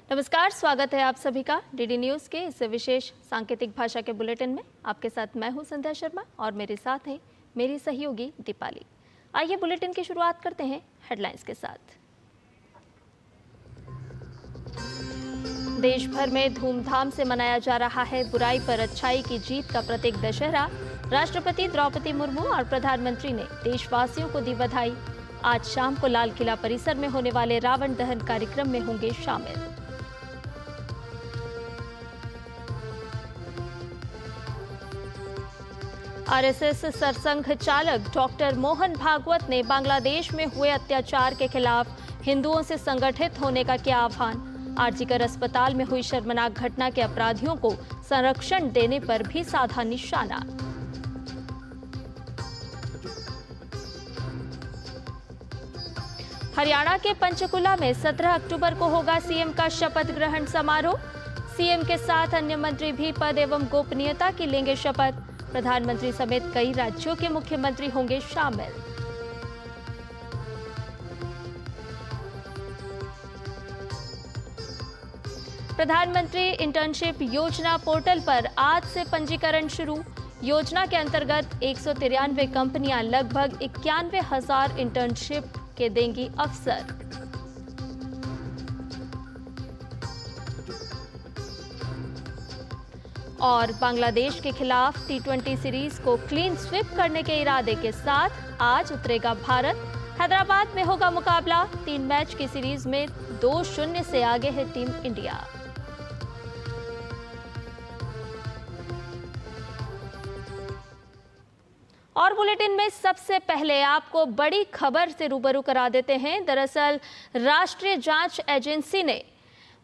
नमस्कार, स्वागत है आप सभी का डीडी न्यूज़ के इस विशेष सांकेतिक भाषा के बुलेटिन में। आपके साथ मैं हूं संध्या शर्मा और मेरे साथ हैं मेरी सहयोगी दीपाली। आइए बुलेटिन की शुरुआत करते हैं हेडलाइंस के साथ। देश भर में धूमधाम से मनाया जा रहा है बुराई पर अच्छाई की जीत का प्रतीक दशहरा। राष्ट्रपति द्रौपदी मुर्मू और प्रधानमंत्री ने देशवासियों को दी बधाई। आज शाम को लाल किला परिसर में होने वाले रावण दहन कार्यक्रम में होंगे शामिल। आरएसएस सरसंघ चालक डॉक्टर मोहन भागवत ने बांग्लादेश में हुए अत्याचार के खिलाफ हिंदुओं से संगठित होने का किया आह्वान। आरजीकर अस्पताल में हुई शर्मनाक घटना के अपराधियों को संरक्षण देने पर भी साधा निशाना। हरियाणा के पंचकुला में 17 अक्टूबर को होगा सीएम का शपथ ग्रहण समारोह। सीएम के साथ अन्य मंत्री भी पद एवं गोपनीयता की लेंगे शपथ। प्रधानमंत्री समेत कई राज्यों के मुख्यमंत्री होंगे शामिल। प्रधानमंत्री इंटर्नशिप योजना पोर्टल पर आज से पंजीकरण शुरू। योजना के अंतर्गत 193 कंपनियां लगभग 91,000 इंटर्नशिप के देंगी अवसर। और बांग्लादेश के खिलाफ T20 सीरीज को क्लीन स्वीप करने के इरादे के साथ आज उतरेगा भारत। हैदराबाद में होगा मुकाबला। 3 मैच की सीरीज में 2-0 से आगे है टीम इंडिया। और बुलेटिन में सबसे पहले आपको बड़ी खबर से रूबरू करा देते हैं। दरअसल राष्ट्रीय जांच एजेंसी ने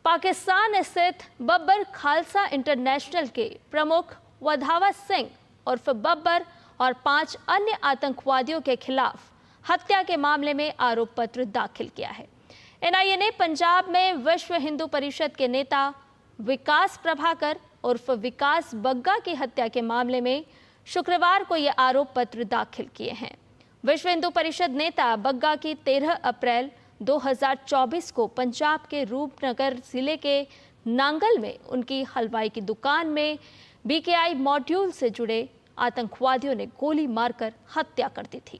पाकिस्तान स्थित बब्बर खालसा इंटरनेशनल के प्रमुख वधावत सिंह उर्फ बब्बर और 5 अन्य आतंकवादियों के खिलाफ हत्या के मामले में आरोप पत्र दाखिल किया है। एनआईए ने पंजाब में विश्व हिंदू परिषद के नेता विकास प्रभाकर उर्फ विकास बग्गा की हत्या के मामले में शुक्रवार को ये आरोप पत्र दाखिल किए हैं। विश्व हिंदू परिषद नेता बग्गा की 13 अप्रैल 2024 को पंजाब के रूपनगर जिले के नांगल में उनकी हलवाई की दुकान में बीकेआई मॉड्यूल से जुड़े आतंकवादियों ने गोली मारकर हत्या कर दी थी।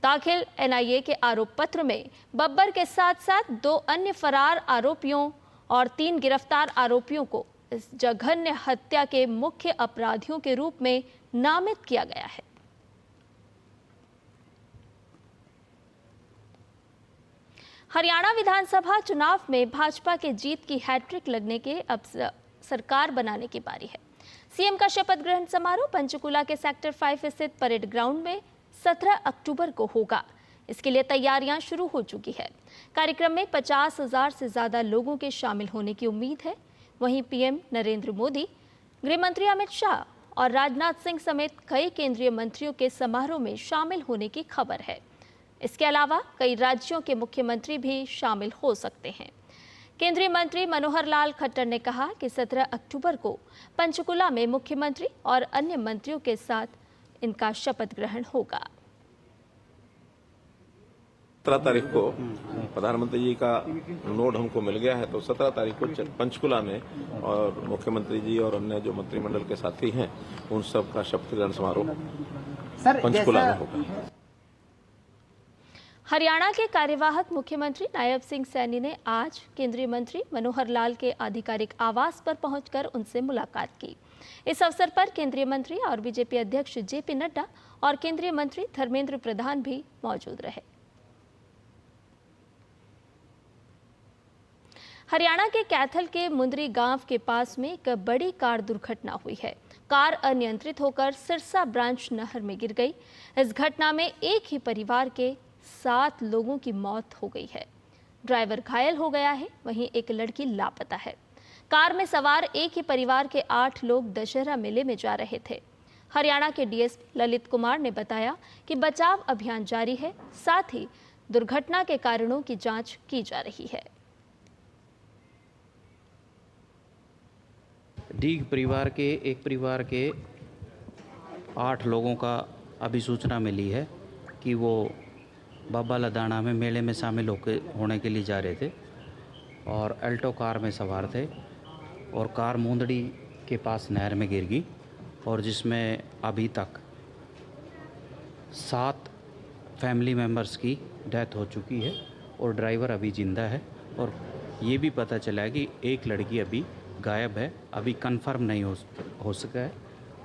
दाखिल एनआईए के आरोप पत्र में बब्बर के साथ साथ 2 अन्य फरार आरोपियों और 3 गिरफ्तार आरोपियों को इस जघन्य हत्या के मुख्य अपराधियों के रूप में नामित किया गया है। हरियाणा विधानसभा चुनाव में भाजपा के जीत की हैट्रिक लगने के अब सरकार बनाने की बारी है। सीएम का शपथ ग्रहण समारोह पंचकुला के सेक्टर 5 स्थित परेड ग्राउंड में 17 अक्टूबर को होगा। इसके लिए तैयारियां शुरू हो चुकी है। कार्यक्रम में 50,000 से ज्यादा लोगों के शामिल होने की उम्मीद है। वहीं पीएम नरेंद्र मोदी, गृह मंत्री अमित शाह और राजनाथ सिंह समेत कई केंद्रीय मंत्रियों के समारोह में शामिल होने की खबर है। इसके अलावा कई राज्यों के मुख्यमंत्री भी शामिल हो सकते हैं। केंद्रीय मंत्री मनोहर लाल खट्टर ने कहा कि 17 अक्टूबर को पंचकुला में मुख्यमंत्री और अन्य मंत्रियों के साथ इनका शपथ ग्रहण होगा। 17 तारीख को प्रधानमंत्री जी का नोट हमको मिल गया है, तो 17 तारीख को पंचकुला में और मुख्यमंत्री जी और अन्य जो मंत्रिमंडल के साथी हैं उन सब का शपथ ग्रहण समारोह पंचकुला में होगा। हरियाणा के कार्यवाहक मुख्यमंत्री नायब सिंह सैनी ने आज केंद्रीय मंत्री मनोहर लाल के आधिकारिक आवास पर पहुंचकर उनसे मुलाकात की। इस अवसर पर केंद्रीय मंत्री और बीजेपी अध्यक्ष जेपी नड्डा और केंद्रीय मंत्री धर्मेंद्र प्रधान भी मौजूद रहे। हरियाणा के कैथल के मुंदरी गांव के पास में एक बड़ी कार दुर्घटना हुई है। कार अनियंत्रित होकर सिरसा ब्रांच नहर में गिर गई। इस घटना में एक ही परिवार के 7 लोगों की मौत हो गई है। ड्राइवर घायल हो गया है, वहीं एक लड़की लापता है। कार में सवार एक ही परिवार के 8 लोग दशहरा मेले में जा रहे थे। हरियाणा के डीएसपी ललित कुमार ने बताया कि बचाव अभियान जारी है, साथ ही दुर्घटना के कारणों की जांच की जा रही है। डीग परिवार के एक परिवार के 8 लोगों का अभी सूचना मिली है कि वो बाबा लदाना में मेले में शामिल होने के लिए जा रहे थे। और अल्टो कार में सवार थे और कार मुंदड़ी के पास नहर में गिर गई और जिसमें अभी तक 7 फैमिली मेम्बर्स की डेथ हो चुकी है और ड्राइवर अभी ज़िंदा है। और ये भी पता चला है कि एक लड़की अभी गायब है, अभी कंफर्म नहीं हो सका है।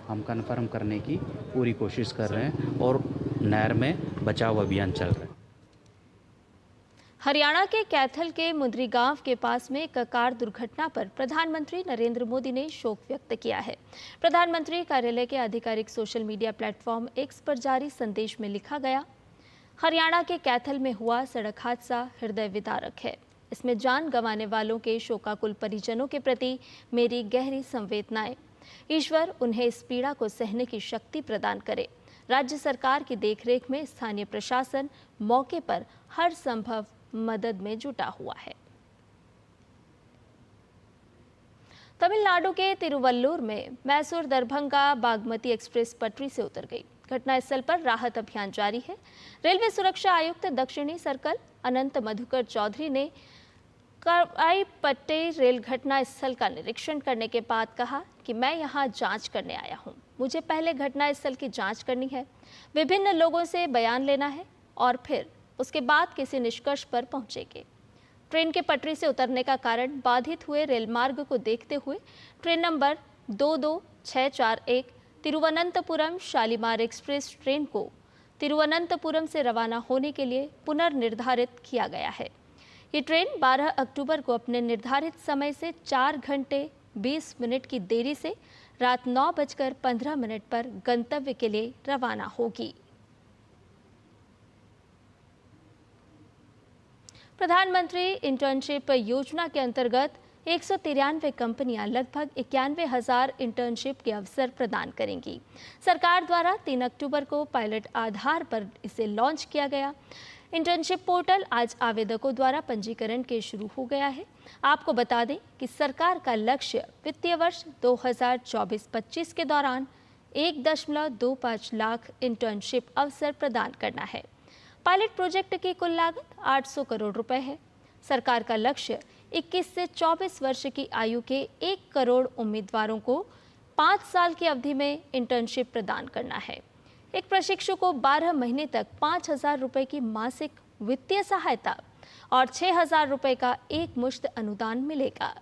हम कंफर्म करने की पूरी कोशिश कर रहे हैं और नहर में बचाव अभियान चल रहा है। हरियाणा के कैथल के मुंद्री गांव के पास में एक कार दुर्घटना पर प्रधानमंत्री नरेंद्र मोदी ने शोक व्यक्त किया है। प्रधानमंत्री कार्यालय के आधिकारिक सोशल मीडिया प्लेटफॉर्म एक्स पर जारी संदेश में लिखा गया, हरियाणा के कैथल में हुआ सड़क हादसा हृदय विदारक है। इसमें जान गंवाने वालों के शोकाकुल परिजनों के प्रति मेरी गहरी संवेदनाएं। ईश्वर उन्हें इस पीड़ा को सहने की शक्ति प्रदान करे। राज्य सरकार की देखरेख में स्थानीय प्रशासन मौके पर हर संभव मदद में जुटा हुआ है। तमिलनाडु के तिरुवल्लुर में मैसूर दरभंगा बागमती एक्सप्रेस पटरी से उतर गई। घटनास्थल पर राहत अभियान जारी है। रेलवे सुरक्षा आयुक्त दक्षिणी सर्कल अनंत मधुकर चौधरी ने करवाई पट्टी रेल घटना स्थल का निरीक्षण करने के बाद कहा कि मैं यहां जांच करने आया हूं। मुझे पहले घटनास्थल की जांच करनी है, विभिन्न लोगों से बयान लेना है और फिर उसके बाद किसी निष्कर्ष पर पहुंचेंगे। ट्रेन के पटरी से उतरने का कारण बाधित हुए रेल मार्ग को देखते हुए train number 22641 Thiruvananthapuram Shalimar express train को तिरुवनंतपुरम से रवाना होने के लिए पुनर्निर्धारित किया गया है। ये ट्रेन 12 अक्टूबर को अपने निर्धारित समय से 4 घंटे 20 मिनट की देरी से रात 9:15 पर गंतव्य के लिए रवाना होगी। प्रधानमंत्री इंटर्नशिप योजना के अंतर्गत 193 कंपनियां लगभग 91,000 इंटर्नशिप के अवसर प्रदान करेंगी। सरकार द्वारा 3 अक्टूबर को पायलट आधार पर इसे लॉन्च किया गया। इंटर्नशिप पोर्टल आज आवेदकों द्वारा पंजीकरण के शुरू हो गया है। आपको बता दें कि सरकार का लक्ष्य वित्तीय वर्ष 2024-25 के दौरान 1.25 लाख इंटर्नशिप अवसर प्रदान करना है। पायलट प्रोजेक्ट की कुल लागत 800 करोड़ रुपए है। सरकार का लक्ष्य 21 से 24 वर्ष की आयु के 1 करोड़ उम्मीदवारों को 5 साल की अवधि में इंटर्नशिप प्रदान करना है। एक प्रशिक्षु को 12 महीने तक 5,000 रुपए की मासिक वित्तीय सहायता और 6,000 रुपए का एक मुश्त अनुदान मिलेगा।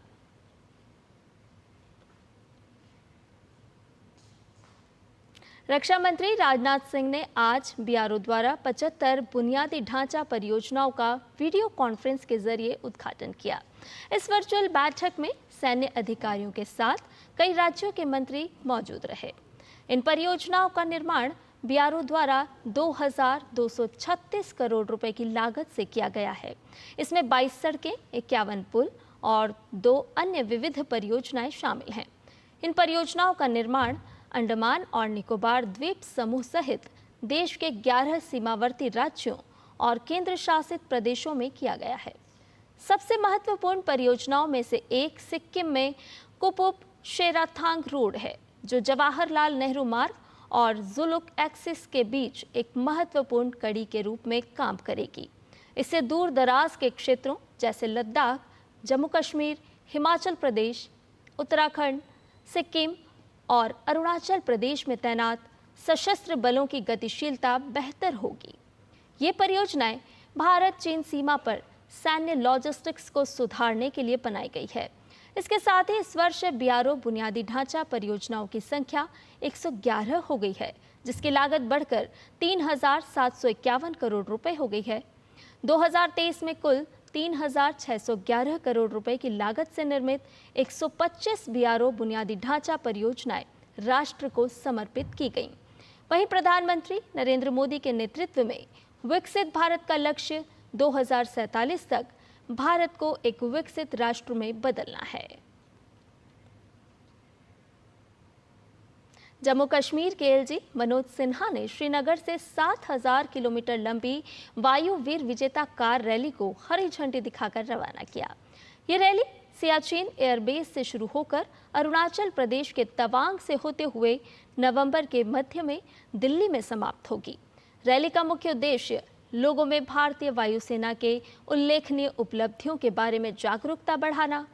रक्षा मंत्री राजनाथ सिंह ने आज बीआरओ द्वारा 75 बुनियादी ढांचा परियोजनाओं का वीडियो कॉन्फ्रेंस के जरिए उद्घाटन किया। इस वर्चुअल बैठक में सैन्य अधिकारियों के साथ कई राज्यों के मंत्री मौजूद रहे। इन परियोजनाओं का निर्माण बीआरओ द्वारा 2,236 करोड़ रुपए की लागत से किया गया है। इसमें 22 सड़कें, 51 पुल और 2 अन्य विविध परियोजनाएं शामिल हैं। इन परियोजनाओं का निर्माण अंडमान और निकोबार द्वीप समूह सहित देश के 11 सीमावर्ती राज्यों और केंद्र शासित प्रदेशों में किया गया है। सबसे महत्वपूर्ण परियोजनाओं में से एक सिक्किम में कुपुप शेराथांग रोड है, जो जवाहरलाल नेहरू मार्ग और जुलुक एक्सिस के बीच एक महत्वपूर्ण कड़ी के रूप में काम करेगी। इससे दूर दराज के क्षेत्रों जैसे लद्दाख, जम्मू कश्मीर, हिमाचल प्रदेश, उत्तराखंड, सिक्किम और अरुणाचल प्रदेश में तैनात सशस्त्र बलों की गतिशीलता बेहतर होगी। ये परियोजनाएं भारत चीन सीमा पर सैन्य लॉजिस्टिक्स को सुधारने के लिए बनाई गई है। इसके साथ ही इस वर्ष बीआरओ बुनियादी ढांचा परियोजनाओं की संख्या 111 हो गई है, जिसकी लागत बढ़कर 3,751 करोड़ रुपए हो गई है। 2023 में कुल 3,611 करोड़ रुपए की लागत से निर्मित 125 बीआरओ बुनियादी ढांचा परियोजनाएं राष्ट्र को समर्पित की गईं। वहीं प्रधानमंत्री नरेंद्र मोदी के नेतृत्व में विकसित भारत का लक्ष्य 2047 तक भारत को एक विकसित राष्ट्र में बदलना है। जम्मू कश्मीर के एलजी मनोज सिन्हा ने श्रीनगर से 7,000 किलोमीटर लंबी वायु वीर विजेता कार रैली को हरी झंडी दिखाकर रवाना किया। ये रैली सियाचिन एयरबेस से शुरू होकर अरुणाचल प्रदेश के तवांग से होते हुए नवंबर के मध्य में दिल्ली में समाप्त होगी। रैली का मुख्य उद्देश्य लोगों में भारतीय वायुसेना के उल्लेखनीय उपलब्धियों के बारे में जागरूकता बढ़ाना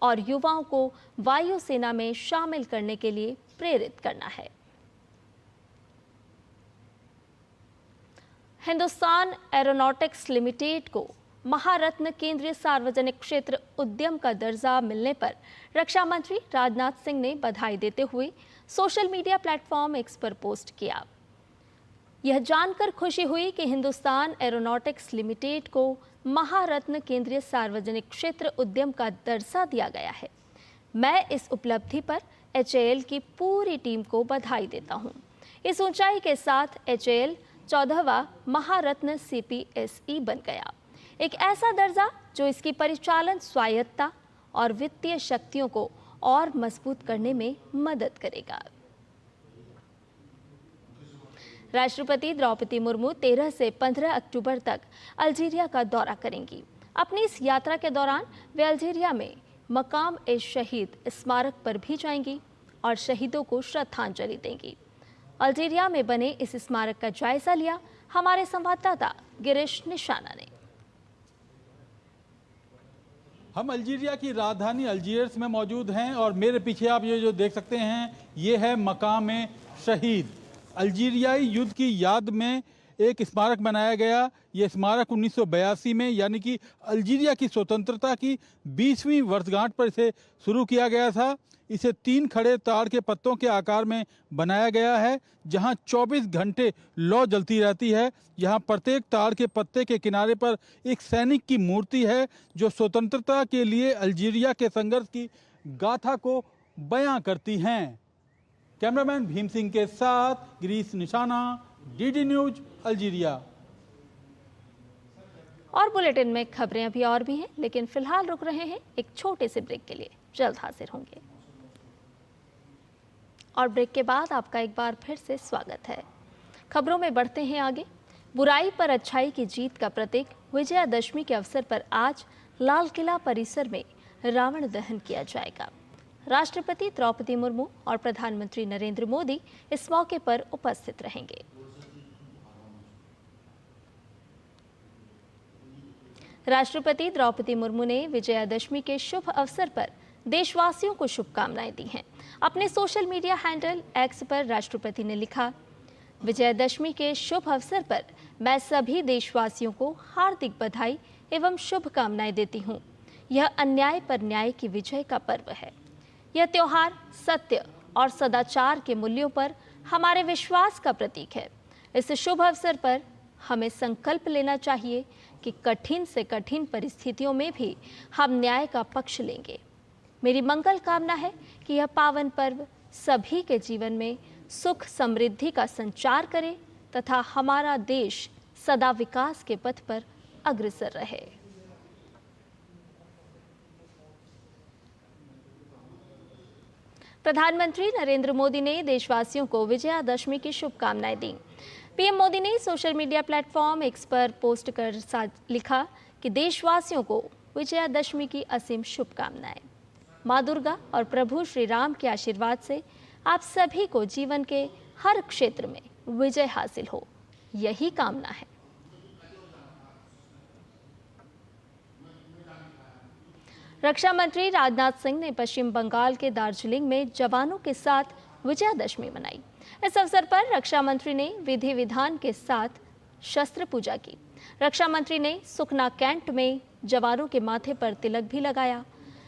और युवाओं को वायुसेना में शामिल करने के लिए प्रेरित करना है। हिंदुस्तान एरोनॉटिक्स लिमिटेड को महारत्न केंद्रीय सार्वजनिक क्षेत्र उद्यम का दर्जा मिलने पर रक्षा मंत्री राजनाथ सिंह ने बधाई देते हुए सोशल मीडिया प्लेटफॉर्म एक्स पर पोस्ट किया। यह जानकर खुशी हुई कि हिंदुस्तान एरोनॉटिक्स लिमिटेड को महारत्न केंद्रीय सार्वजनिक क्षेत्र उद्यम का दर्जा दिया गया है। मैं इस उपलब्धि पर HAL की पूरी टीम को बधाई देता हूं। इस ऊंचाई के साथ HAL 14वां महारत्न CPSE बन गया, एक ऐसा दर्जा जो इसकी परिचालन स्वायत्तता और वित्तीय शक्तियों को और मजबूत करने में मदद करेगा। राष्ट्रपति द्रौपदी मुर्मू 13 से 15 अक्टूबर तक अल्जीरिया का दौरा करेंगी। अपनी इस यात्रा के दौरान वे अल्जीरिया में मकाम ए शहीद स्मारक पर भी जाएंगी और शहीदों को श्रद्धांजलि देंगी। अल्जीरिया में बने इस स्मारक का जायजा लिया हमारे संवाददाता गिरीश निशाना ने। हम अल्जीरिया की राजधानी अल्जीयर्स में मौजूद हैं और मेरे पीछे आप ये जो देख सकते हैं ये है मकाम ए शहीद। अल्जीरियाई युद्ध की याद में एक स्मारक बनाया गया। ये स्मारक 1982 में यानी कि अल्जीरिया की स्वतंत्रता की 20वीं वर्षगांठ पर इसे शुरू किया गया था। इसे 3 खड़े ताड़ के पत्तों के आकार में बनाया गया है, जहां 24 घंटे लौ जलती रहती है। यहां प्रत्येक ताड़ के पत्ते के किनारे पर एक सैनिक की मूर्ति है जो स्वतंत्रता के लिए अल्जीरिया के संघर्ष की गाथा को बयां करती हैं। कैमरामैन भीम सिंह के साथ गिरीश निशाना, DD न्यूज अल्जीरिया। और बुलेटिन में खबरें अभी और भी हैं, लेकिन फिलहाल रुक रहे हैं एक छोटे से ब्रेक के लिए। जल्द हाजिर होंगे। और ब्रेक के बाद आपका एक बार फिर से स्वागत है। खबरों में बढ़ते हैं आगे। बुराई पर अच्छाई की जीत का प्रतीक विजयादशमी के अवसर पर आज लाल किला परिसर में रावण दहन किया जाएगा। राष्ट्रपति द्रौपदी मुर्मू और प्रधानमंत्री नरेंद्र मोदी इस मौके पर उपस्थित रहेंगे। राष्ट्रपति द्रौपदी मुर्मू ने विजयादशमी के शुभ अवसर पर देशवासियों को शुभकामनाएं दी हैं। अपने सोशल मीडिया हैंडल एक्स पर राष्ट्रपति ने लिखा, विजयादशमी के शुभ अवसर पर मैं सभी देशवासियों को हार्दिक बधाई एवं शुभकामनाएं देती हूं। यह अन्याय पर न्याय की विजय का पर्व है। यह त्योहार सत्य और सदाचार के मूल्यों पर हमारे विश्वास का प्रतीक है। इस शुभ अवसर पर हमें संकल्प लेना चाहिए कि कठिन से कठिन परिस्थितियों में भी हम न्याय का पक्ष लेंगे। मेरी मंगल कामना है कि यह पावन पर्व सभी के जीवन में सुख समृद्धि का संचार करे तथा हमारा देश सदा विकास के पथ पर अग्रसर रहे। प्रधानमंत्री नरेंद्र मोदी ने देशवासियों को विजयादशमी की शुभकामनाएं दी। पीएम मोदी ने सोशल मीडिया प्लेटफॉर्म एक्स पर पोस्ट कर लिखा कि देशवासियों को विजयादशमी की असीम शुभकामनाएं। माँ दुर्गा और प्रभु श्री राम के आशीर्वाद से आप सभी को जीवन के हर क्षेत्र में विजय हासिल हो, यही कामना है। रक्षा मंत्री राजनाथ सिंह ने पश्चिम बंगाल के दार्जिलिंग में जवानों के साथ विजयादशमी मनाई। इस अवसर पर रक्षा मंत्री ने विधि विधान के साथ शस्त्र पूजा की। रक्षा मंत्री ने सुखना कैंट में जवानों के माथे पर तिलक भी लगाया।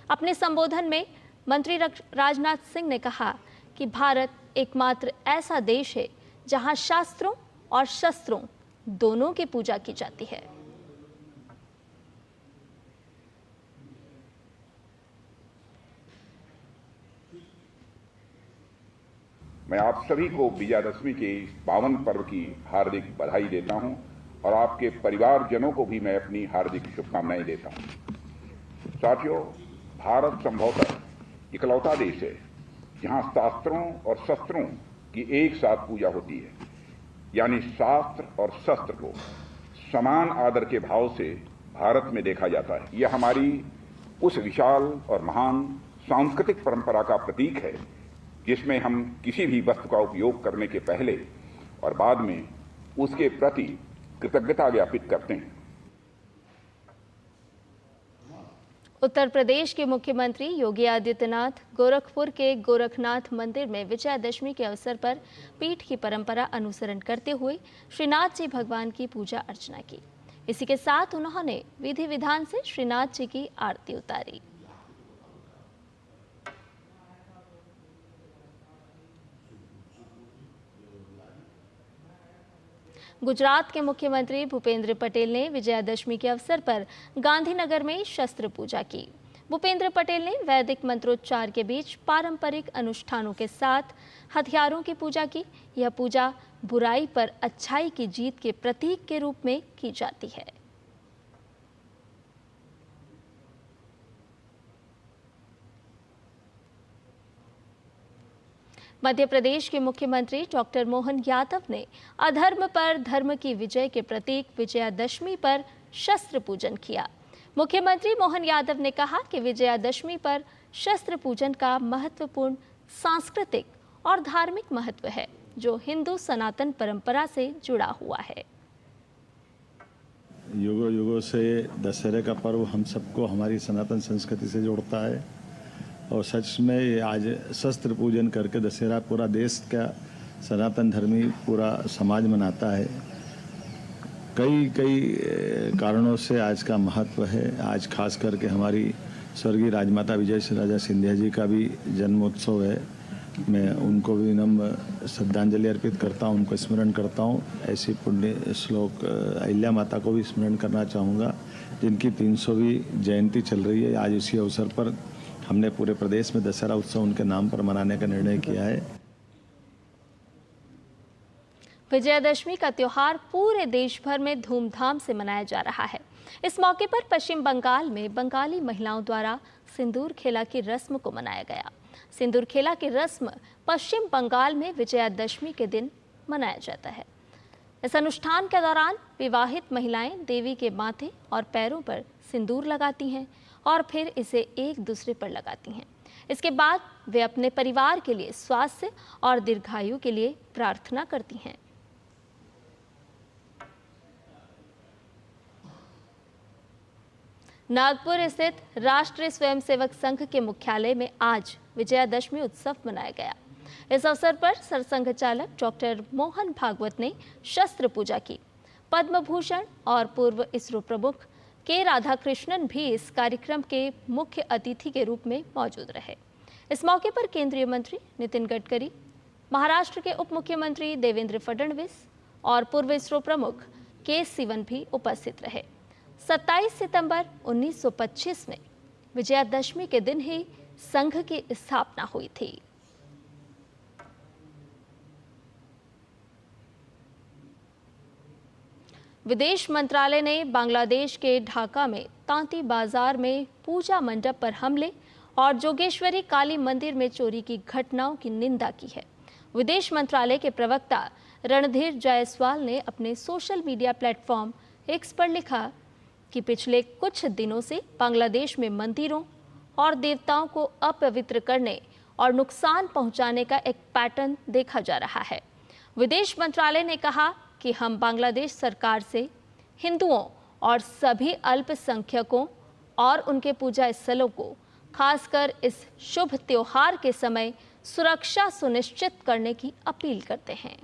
अपने संबोधन में मंत्री राजनाथ सिंह ने कहा कि भारत एकमात्र ऐसा देश है जहां शास्त्रों और शस्त्रों दोनों की पूजा की जाती है। मैं आप सभी को विजयादशमी के इस पावन पर्व की हार्दिक बधाई देता हूं और आपके परिवारजनों को भी मैं अपनी हार्दिक शुभकामनाएं देता हूं। साथियों, भारत संभवतः इकलौता देश है जहां शास्त्रों और शस्त्रों की एक साथ पूजा होती है, यानी शास्त्र और शस्त्र को समान आदर के भाव से भारत में देखा जाता है। यह हमारी उस विशाल और महान सांस्कृतिक परंपरा का प्रतीक है जिसमें हम किसी भी वस्तु का उपयोग करने के पहले और बाद में उसके प्रति कृतज्ञता ज्ञापित करते हैं। उत्तर प्रदेश के मुख्यमंत्री योगी आदित्यनाथ गोरखपुर के गोरखनाथ मंदिर में विजयादशमी के अवसर पर पीठ की परंपरा अनुसरण करते हुए श्रीनाथ जी भगवान की पूजा अर्चना की। इसी के साथ उन्होंने विधि विधान से श्रीनाथ जी की आरती उतारी। गुजरात के मुख्यमंत्री भूपेंद्र पटेल ने विजयादशमी के अवसर पर गांधीनगर में शस्त्र पूजा की। भूपेंद्र पटेल ने वैदिक मंत्रोच्चार के बीच पारंपरिक अनुष्ठानों के साथ हथियारों की पूजा की। यह पूजा बुराई पर अच्छाई की जीत के प्रतीक के रूप में की जाती है। मध्य प्रदेश के मुख्यमंत्री डॉक्टर मोहन यादव ने अधर्म पर धर्म की विजय के प्रतीक विजयादशमी पर शस्त्र पूजन किया। मुख्यमंत्री मोहन यादव ने कहा कि विजयादशमी पर शस्त्र पूजन का महत्वपूर्ण सांस्कृतिक और धार्मिक महत्व है, जो हिंदू सनातन परंपरा से जुड़ा हुआ है। युगों युगों से दशहरे का पर्व हम सबको हमारी सनातन संस्कृति से जोड़ता है और सच में आज शस्त्र पूजन करके दशहरा पूरा देश का सनातन धर्मी पूरा समाज मनाता है। कई कारणों से आज का महत्व है। आज खास करके हमारी स्वर्गीय राजमाता विजय राजा सिंधिया जी का भी जन्मोत्सव है। मैं उनको भी नम्र श्रद्धांजलि अर्पित करता हूँ, उनको स्मरण करता हूँ। ऐसी पुण्य श्लोक अहिल्या माता को भी स्मरण करना चाहूँगा, जिनकी 300वीं जयंती चल रही है। आज इसी अवसर पर हमने पूरे प्रदेश में दशहरा उत्सव उनके नाम पर मनाने का निर्णय किया है। विजयादशमी का त्योहार पूरे देश भर में धूमधाम से मनाया जा रहा है। इस मौके पर पश्चिम बंगाल में बंगाली महिलाओं द्वारा सिंदूर खेला की रस्म को मनाया गया। सिंदूर खेला की रस्म पश्चिम बंगाल में विजयादशमी के दिन मनाया जाता है। इस अनुष्ठान के दौरान विवाहित महिलाएं देवी के माथे और पैरों पर सिंदूर लगाती हैं और फिर इसे एक दूसरे पर लगाती हैं। इसके बाद वे अपने परिवार के लिए स्वास्थ्य और दीर्घायु के लिए प्रार्थना करती हैं। नागपुर स्थित राष्ट्रीय स्वयंसेवक संघ के मुख्यालय में आज विजयादशमी उत्सव मनाया गया। इस अवसर पर सरसंघ चालक डॉक्टर मोहन भागवत ने शस्त्र पूजा की। पद्म भूषण और पूर्व इसरो प्रमुख के राधाकृष्णन भी इस कार्यक्रम के मुख्य अतिथि के रूप में मौजूद रहे। इस मौके पर केंद्रीय मंत्री नितिन गडकरी, महाराष्ट्र के उप मुख्यमंत्री देवेंद्र फडणवीस और पूर्व इसरो प्रमुख के सिवन भी उपस्थित रहे। 27 सितंबर 1925 में विजयादशमी के दिन ही संघ की स्थापना हुई थी। विदेश मंत्रालय ने बांग्लादेश के ढाका में तांती बाजार में पूजा मंडप पर हमले और जोगेश्वरी काली मंदिर में चोरी की घटनाओं की निंदा की है। विदेश मंत्रालय के प्रवक्ता रणधीर जायसवाल ने अपने सोशल मीडिया प्लेटफॉर्म एक्स पर लिखा कि पिछले कुछ दिनों से बांग्लादेश में मंदिरों और देवताओं को अपवित्र करने और नुकसान पहुंचाने का एक पैटर्न देखा जा रहा है। विदेश मंत्रालय ने कहा कि हम बांग्लादेश सरकार से हिंदुओं और सभी अल्पसंख्यकों और उनके पूजा स्थलों को खासकर इस शुभ त्योहार के समय सुरक्षा सुनिश्चित करने की अपील करते हैं।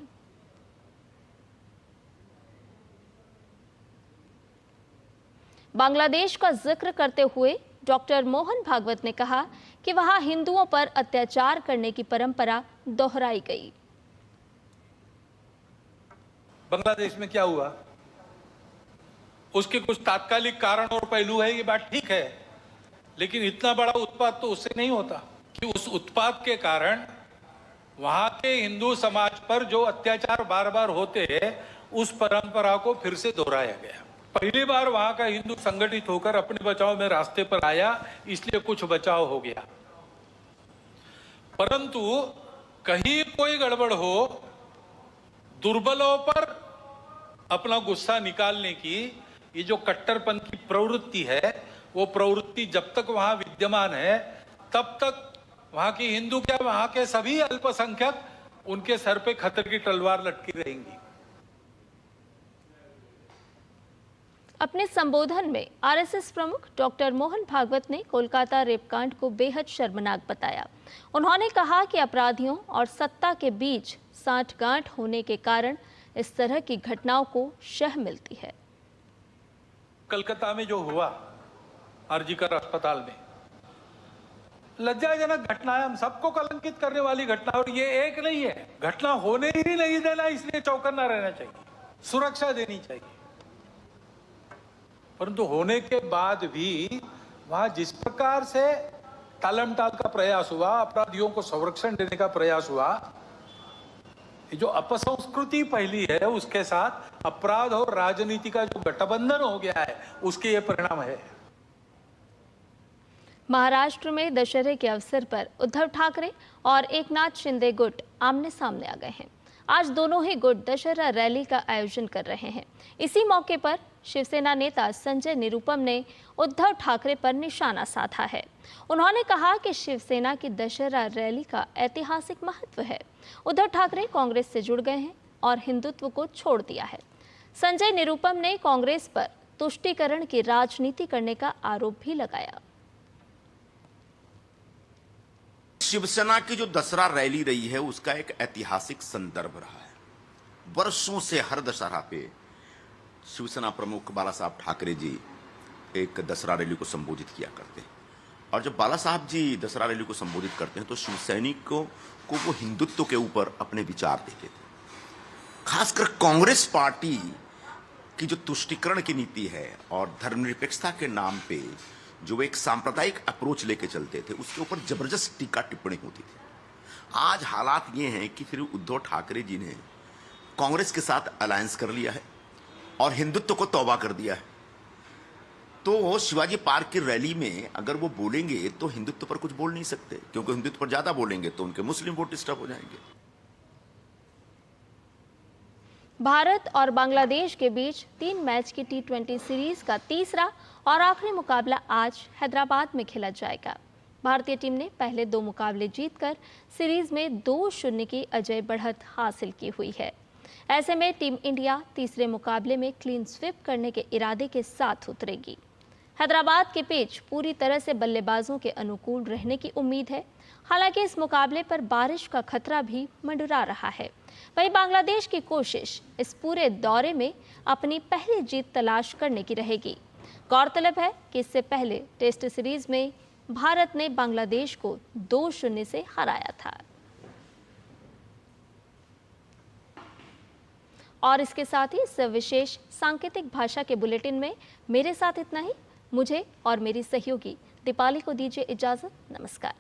बांग्लादेश का जिक्र करते हुए डॉक्टर मोहन भागवत ने कहा कि वहां हिंदुओं पर अत्याचार करने की परंपरा दोहराई गई। बांग्लादेश में क्या हुआ, उसके कुछ तात्कालिक कारण और पहलू है, ये बात ठीक है, लेकिन इतना बड़ा उत्पात तो उससे नहीं होता कि उस उत्पात के कारण वहां के हिंदू समाज पर जो अत्याचार बार बार होते हैं उस परंपरा को फिर से दोहराया गया। पहली बार वहां का हिंदू संगठित होकर अपने बचाव में रास्ते पर आया, इसलिए कुछ बचाव हो गया। परंतु कहीं कोई गड़बड़ हो, दुर्बलों पर अपना गुस्सा निकालने की ये जो कट्टरपंथी प्रवृत्ति है, वो प्रवृत्ति जब तक वहां विद्यमान है तब तक वहां की हिंदू क्या वहां के सभी अल्पसंख्यक उनके सर पे खतरे की तलवार लटकी रहेंगी। अपने संबोधन में आरएसएस प्रमुख डॉक्टर मोहन भागवत ने कोलकाता रेपकांड को बेहद शर्मनाक बताया। उन्होंने कहा कि अपराधियों और सत्ता के बीच साठगांठ होने के कारण इस तरह की घटनाओं को शह मिलती है। कलकत्ता में जो हुआ आरजीकर अस्पताल में, लज्जाजनक घटना है, हम सबको कलंकित करने वाली घटना, और ये एक नहीं है, घटना होने ही नहीं देना, इसलिए चौकन्ना रहना चाहिए, सुरक्षा देनी चाहिए। परंतु होने के बाद भी वहां जिस प्रकार से टालमटाल का प्रयास हुआ, अपराधियों को संरक्षण देने का प्रयास हुआ, ये जो अपसंस्कृति फैली है उसके साथ अपराध और राजनीति का जो गठबंधन हो गया है, उसके ये परिणाम है। महाराष्ट्र में दशहरे के अवसर पर उद्धव ठाकरे और एकनाथ शिंदे गुट आमने सामने आ गए हैं। आज दोनों ही गुट दशहरा रैली का आयोजन कर रहे हैं। इसी मौके पर शिवसेना नेता संजय निरुपम ने उद्धव ठाकरे पर निशाना साधा है। उन्होंने कहा कि शिवसेना की दशहरा रैली का ऐतिहासिक महत्व है। उद्धव ठाकरे कांग्रेस से जुड़ गए हैं और हिंदुत्व को छोड़ दिया है। संजय निरुपम ने कांग्रेस पर तुष्टीकरण की राजनीति करने का आरोप भी लगाया। शिवसेना की जो दशहरा रैली रही है उसका एक ऐतिहासिक संदर्भ रहा है। वर्षों से हर दशहरा पे शिवसेना प्रमुख बाला साहब ठाकरे जी एक दशहरा रैली को संबोधित किया करते हैं, और जब बाला साहब जी दशहरा रैली को संबोधित करते हैं तो शिवसैनिकों को वो हिंदुत्व के ऊपर अपने विचार देते थे। खासकर कांग्रेस पार्टी की जो तुष्टीकरण की नीति है और धर्मनिरपेक्षता के नाम पे जो एक सांप्रदायिक अप्रोच लेके चलते थे, उसके ऊपर जबरदस्त टीका टिप्पणी होती थी। आज हालात ये हैं कि फिर उद्धव ठाकरे जी ने कांग्रेस के साथ अलायंस कर लिया है और हिंदुत्व को तौबा कर दिया है। तो शिवाजी पार्क की रैली में अगर वो बोलेंगे तो हिंदुत्व पर कुछ बोल नहीं सकते, क्योंकि हिंदुत्व पर ज्यादा बोलेंगे तो उनके मुस्लिम वोट डिस्टर्ब हो जाएंगे। भारत और बांग्लादेश के बीच 3 मैच की T20 सीरीज का तीसरा और आखिरी मुकाबला आज हैदराबाद में खेला जाएगा। भारतीय टीम ने पहले 2 मुकाबले जीतकर सीरीज में 2-0 की अजय बढ़त हासिल की हुई है। ऐसे में टीम इंडिया तीसरे मुकाबले में क्लीन स्वीप करने के इरादे के साथ उतरेगी। हैदराबाद के पिच पूरी तरह से बल्लेबाजों के अनुकूल रहने की उम्मीद है। हालांकि इस मुकाबले पर बारिश का खतरा भी मंडरा रहा है। वहीं बांग्लादेश की कोशिश इस पूरे दौरे में अपनी पहली जीत तलाश करने की रहेगी। गौरतलब है कि इससे पहले टेस्ट सीरीज में भारत ने बांग्लादेश को 2-0 से हराया था। और इसके साथ ही इस विशेष सांकेतिक भाषा के बुलेटिन में मेरे साथ इतना ही। मुझे और मेरी सहयोगी दीपाली को दीजिए इजाजत। नमस्कार।